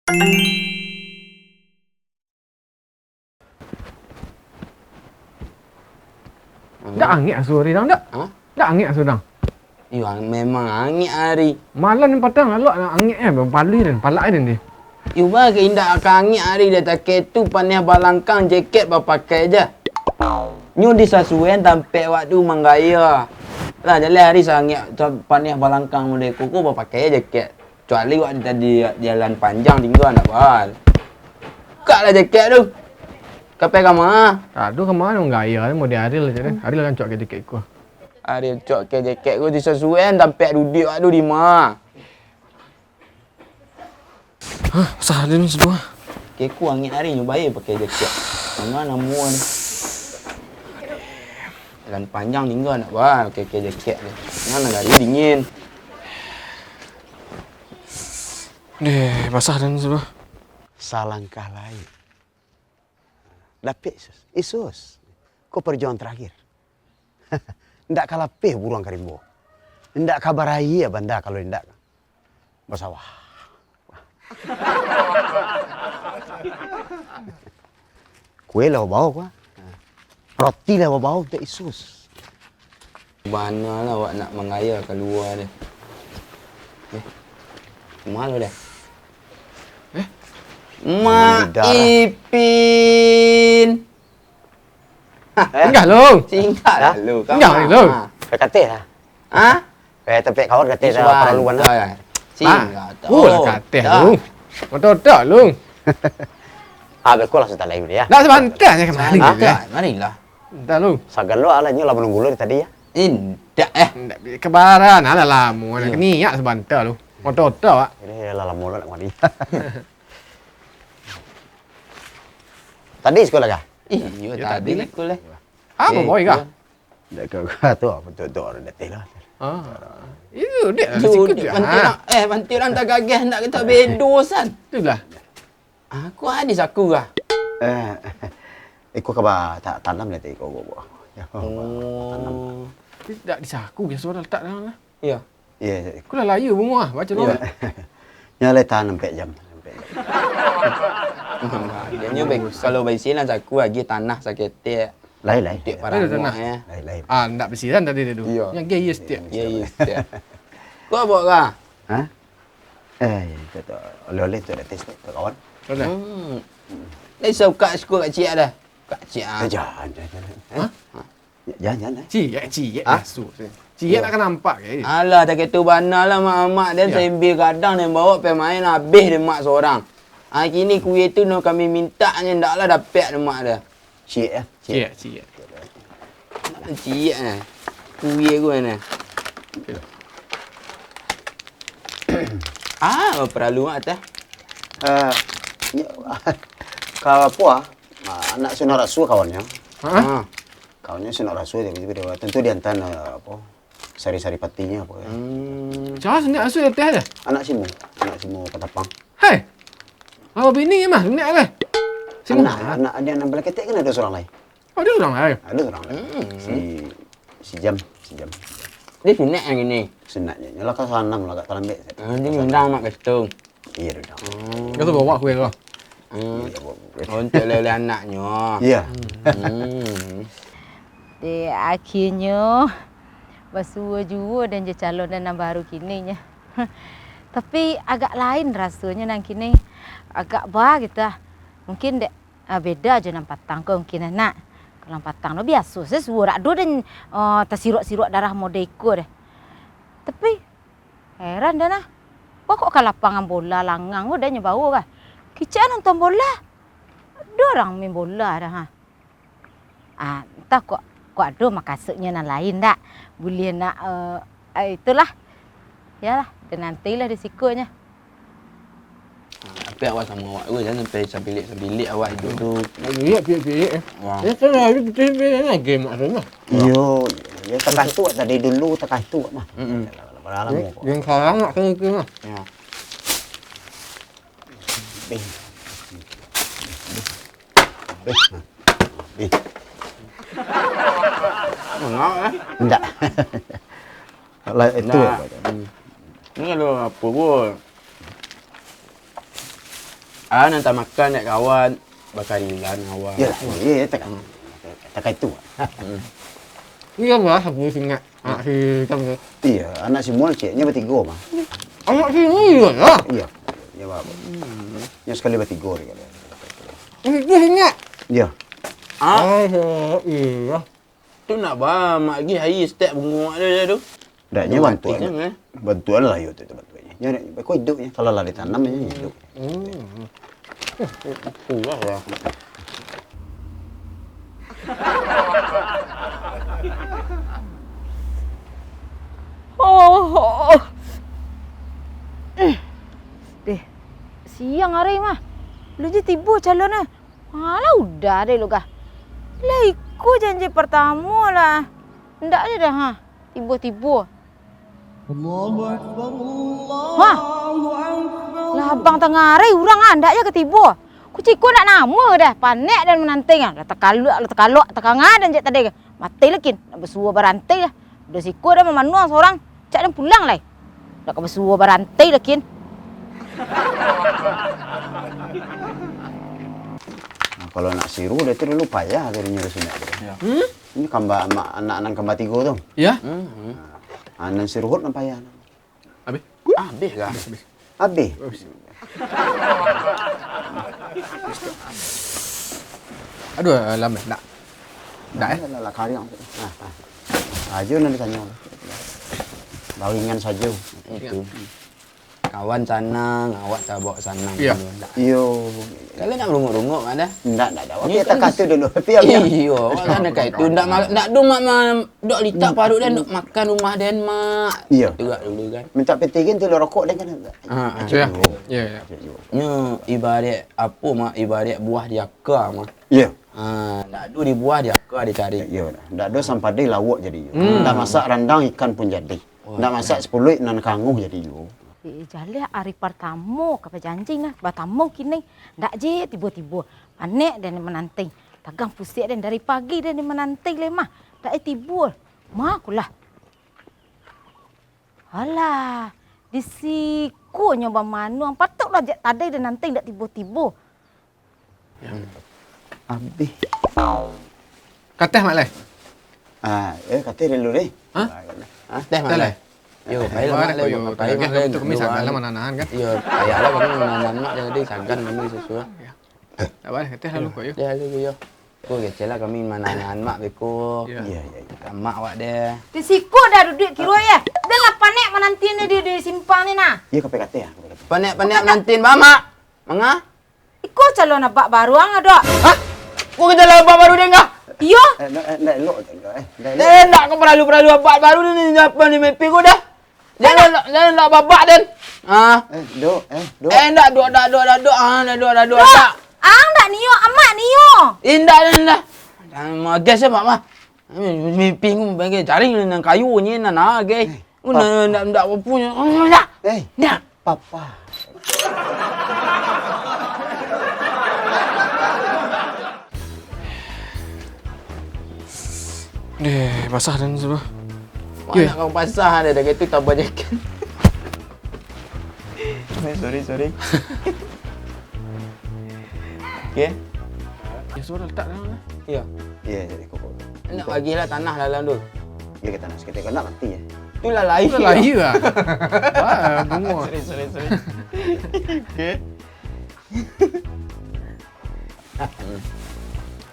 Dah angin asuh hari dang tak? Ha? Dah angin asuh dang. Ya, memang angin hari. Malam ni patang lalu angin pali dan palak dan dia. You bagi indak akan angin hari dia tak ketu panih balangkang jaket pakai je. Nyu disasuan tampe waktu manggaya. Lah jalan hari sangit panih balangkang mode kuku pakai jaket. Kecuali waktu tadi jalan panjang tinggal nak bal. Kak lah jaket tu. Kapai kama? Aduh kemana gaya ni mau dia hari lah jadi. Hari lah kan cok ke jaket ku. Hari cok ke jaket ku disasuan tampe duduk waktu di mana. Hah, sah dia ni sedua. Keku angin hari ni bayar pakai jaket. Mana nama ni? Jalan panjang tinggal nak bal pakai jaket ni. Mana hari dingin. Basah dan sedua. Salangkah lain. Lapik Isus. Kau perjuangan terakhir. Ndak kalah peh buruang karimbo. Ndak kabar ya banda kalau ndak. Bersawah. Kue lah bau kah? Roti lah bau untuk Isus. Mana lah awak nak mengaya keluar dia. Malu dah. Mak Ipin. Tinggal lu. Singkat lah lu. Tinggal lu. Kata lah. Ha? Tapi kawan kata dah perluan lah. Singkat. Oh, kata lu. Betul tak lu? Kau langsung tak lain dia. Dah sebentar je kemari. Marilah. Dah lu. Sagan lo alanya lah menunggu lo tadi ya. Indak Kebaran ala lamu nak niat sebentar lu. Betul tak? Ini lah mula nak mandi. Tadi sekolah kah? Iya tadi lah kuliah. Apa boy kah? Dah kau tu apa tu orang datang lah. Itu dia lah Duduk sikit je. bantu orang tak gagah nak kita bedosan. Itulah. Aku hadis aku kah? Ikut kaba tak tanam nanti ikut gua. Oh. Tidak disaku biasa orang letak dalam lah. Ya. Ya. Aku dah layu bunga baca lu. Nyala tanam 4 jam. Dia nyobek kalau baisilan saku lagi tanah sakit. Lain. Tiap parang tanah. ya. Lain. Ndak bersiran tadi dia tu. Iya. Yang gaya setiap. Ya ya. Kau bawa kah? Ha? Kata oleh-oleh tu dah test tu kawan. Sudah. Ni suka sekolah kat cik dah. Kat cik Jangan. Ha? Jangan. Cik asu. Cik nak kan nampak ke? Alah tak kata bana lah mak dia sambil kadang dia bawa pergi main habis dia mak seorang. Kini kuih tu no kami minta nya ndaklah dapat dia mak dia. Cik ya. Cik. Cik ni. Kuih aku ni. Perlu atas. Kau apa? Anak sunat rasul kawannya. Ha? Kawannya sunat rasul dia tentu dia hantar apa? Sari-sari patinya apa ya. Jangan sini asu dia teh dah. Anak simu Ketapang. Hai. Awak bini mah nak lah. Anak dia 16 ketek kan ada seorang lain. Oh dia orang lain. Ada seorang lain. Si Jam. Dia sunat yang ini. Sunatnya. Nyala ka sanam lah kat Talambek. Dia undang mak kestung. Iya dah. Kau tu bawa kuih kau. Untuk oleh anaknya. Iya. Di akhirnya bersua jua dan je calon dan baru kini nya. Tapi agak lain rasanya nang kini. Agak bah kita. Mungkin dek beda je nang patang kau mungkin nak. Kalau patang no biasa sesuara do dan tersiruk-siruk darah modeko deh. Tapi heran dah nah. Kok ke lapangan bola langang udah nyebau kah? Kicak nonton bola. Ada orang main bola dah ha. Entah kok ada makasuknya nan lain tak. Boleh nak itulah. Yalah, dan nantilah risikonya. Tapi awak sama awak tu jangan sampai sebilik awak hidup tu. Bilik. Wah. Ya kan hari betul-betul game mak sana. Yo, ya tekah tu tadi dulu tekah tu mah. Beralamu kok. Yang sekarang nak kena kena. Ya. Bing. Enggak eh. Enggak. Lah itu. Ini kalau apa pun. makan, hantar makan nak kawan. Bakar ilan awak. Ya, ya, tak itu. Iya bah, aku ingat. Si kamu. Iya, anak si Mual ceknya bertiga mah. Anak sini ya. Iya. Ya, Pak. Yang sekali bertiga kali. Itu ingat. Iya. Iya. Tu nak ba mak gi hari step bunga dia tu. Daknya bantuan. Bantuan lah itu bantuannya. Nyari kau hidupnya kalau lah ditanam ya hidup. Pulah lah. Oh. Deh. Siang hari mah. Lu je tiba calon ah. Malah udah deh lu kah. Lah ikut janji pertama lah. Ndak je dah ha. Tiba-tiba. Allahu Akbar. Ha. Lah abang tengah hari urang ah ndak je ketiba. Ku cikgu nak nama dah. Panek dan menanting ah. Lah tekaluk tekangah dan je tadi. Mati lekin. Nak bersua berantai lah. Udah siku dah memanua seorang. Cak dan pulang lah. Nak bersua berantai lekin. Nah, kalau nak siru dia tu dulu payah dari nyuruh sini. Ya. Ini kamba anak-anak kamba tiga tu. Ya. Anak siruhut nak payah. Habis. Habis kah? Habis. Aduh, lama nak. Dah eh. Lah karya. Aja nak ditanya. Bawingan saja. Itu. Kawan sana, ngawak bawa sana. Iya. Iyo. Kalau nak rungok-rungok ada. Ndak ada. Ni Kita kan kata dulu. Tapi apa? Iya, awak sana kai tu ndak duk mak duk litak parut dan duk makan rumah dan mak. Iya. Juga dulu kan. Minta petikin tu rokok dia kan. Ya. Ya. Nya ibarat apa mak ibarat buah diaka mak. Iya. Ndak ada di buah diaka dicari. Iya. Ndak ada sampai dia lawak jadi. Ndak masak rendang ikan pun jadi. Ndak masak 10 nan kanguh jadi yo. Jalih hari pertama kapa janji nah batamu kini ndak je tiba-tiba panek dan menanting tagang pusing dan dari pagi dan menanting le mah ndak tiba mah kulah alah di siku nyoba manu patutlah je tadi dan nanti ndak tiba-tiba Habis. Kateh mak leh. Kata dia dulu deh. Teh mak leh. Yo, baiklah mak leh. Baiklah mak leh. Untuk kami sagala mana nahan kan. Yo, payahlah kami menahan mak jadi sagan kami sesuai. Tak boleh kateh lalu kau yo. Dia lalu yo. Ko kecil lah kami menahan mak beko. Iya. Mak awak dia. di siku dah duduk kira ya dan lah panek menantinya di simpang ni nah Iya kata ya. Panek nantin mama. Manga? iko calon abak baru ang ada Hah? Ko kita lah abak baru dia enggak? iyo Ndak elok. Enggak kau perlu abak baru ni apa ni mimpi ko dah. Jangan nak babak dan. Dok. Enggak dok. Enggak. ang dak niyo amak niyo Indah. Jangan gas ya mak. Mimpi ko bagi cari nang kayu ni na gas. Ndak punya. Ndak. Papa. Basah dan semua. Mana kau pasah ada dah gitu tambah jaket. Sorry. Okey. Ya suara letak dalam lah. Ya. Iya, jadi kok. Nak bagilah tanah dalam tu. Ya kita nak seketika nak mati ya. Itulah lain. Itu lagi lah. Wah, bunga. Sorry. Okey.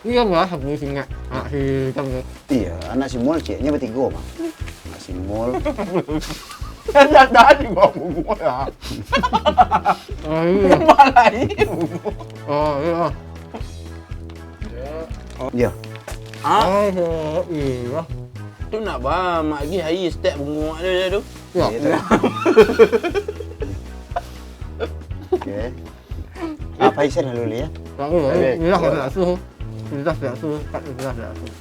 Iya bah, aku ingat. Si kamu. Iya, anak si Mual ceknya bertiga mah. Anak si Mual. Dah di bawah bunga ya. Oh iya. Malah ini. Oh iya. Iya. Oh iya. Tu nak ba mak gi hari step bunga dia tu. Ya. Oke. Apa isen dulu ya? Tak boleh. Ini dah tak suhu. Sudah tak suhu. Tak sudah tak suhu.